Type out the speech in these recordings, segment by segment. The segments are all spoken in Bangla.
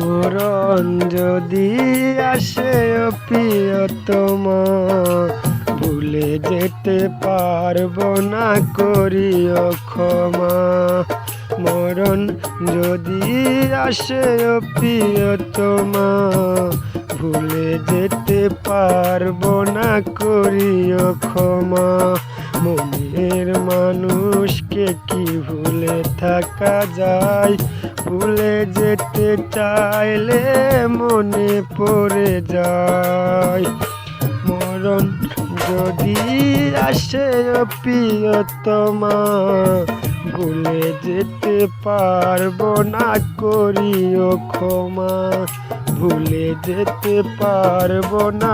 মরণ যদি আসে ও প্রিয়তমা, ভুলে যেতে পারবো না করিও ক্ষমা। মরণ যদি আসে ও প্রিয়তমা, ভুলে যেতে পারবো না করিও ক্ষমা। মনের মানুষকে কি ভুলে থাকা যায়, ভুলে যেতে চাইলে মনে পড়ে যায়। মরণ যদি আসে ও প্রিয়তমা, ভুলে যেতে পারবো না করিও ক্ষমা, ভুলে যেতে পারবো না।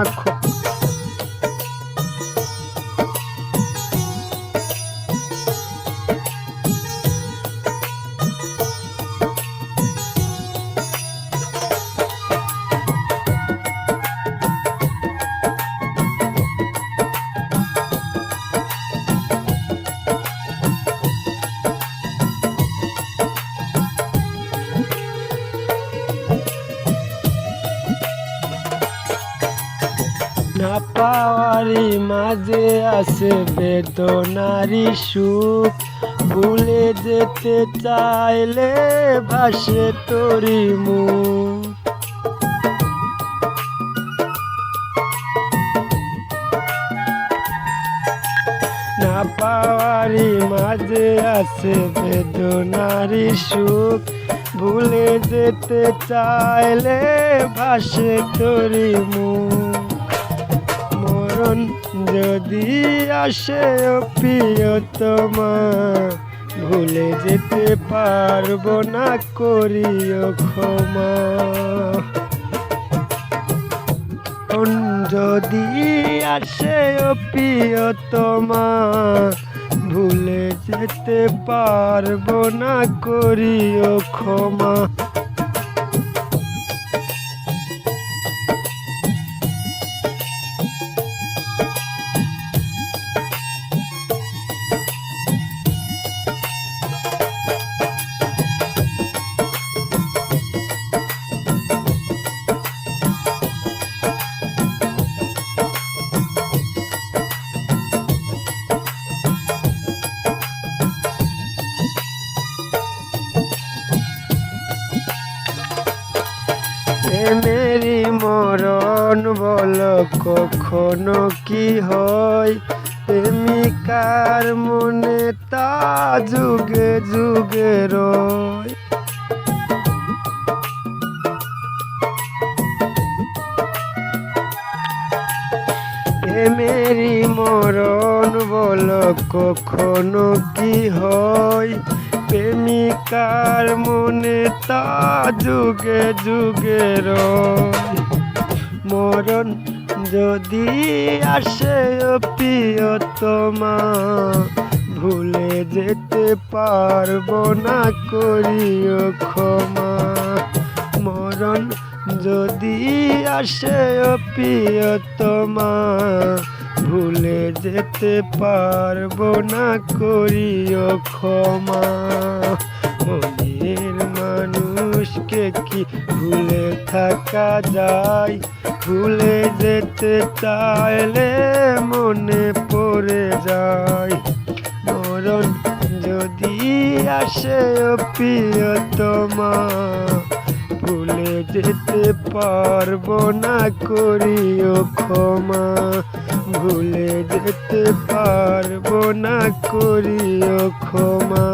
না পাওয়ারি মাঝে আছে বেদনারি সুখ, ভুলে যেতে চাইলে ভাসে তোরি মুখ। না পাওয়ারি মাঝে আছে বেদনারি সুখ, ভুলে যেতে চাইলে ভাসে তোরি মুখ। মরণ যদি আসে ও প্রিয়তমা, ভুলে যেতে পারবো না করিও ক্ষমা। মরণ যদি আসে ও প্রিয়তমা, ভুলে যেতে পারবো না করিও ক্ষমা। প্রেমেরই মরণ বলো কখনো কি হয়, প্রেমিকার মনে তা যুগে যুগে রয়। প্রেমেরই মরণ বলো কখনো কি হয়, প্রেমিকার মনে তা যুগে যুগে রয়। মরণ যদি আসে ও প্রিয়তমা, ভুলে যেতে পারবো না করিও ক্ষমা। মরণ যদি আসে ও প্রিয়তমা, ভুলে যেতে পারবো না করিও ক্ষমা। মনের মানুষকে কি ভুলে থাকা যায়, ভুলে যেতে চাইলে মনে পড়ে যায়। মরণ যদি আসে ও প্রিয়তমা, ভুলে যেতে পারবো না করিও ক্ষমা, ভুলে যেতে পারবো না করিও ক্ষমা।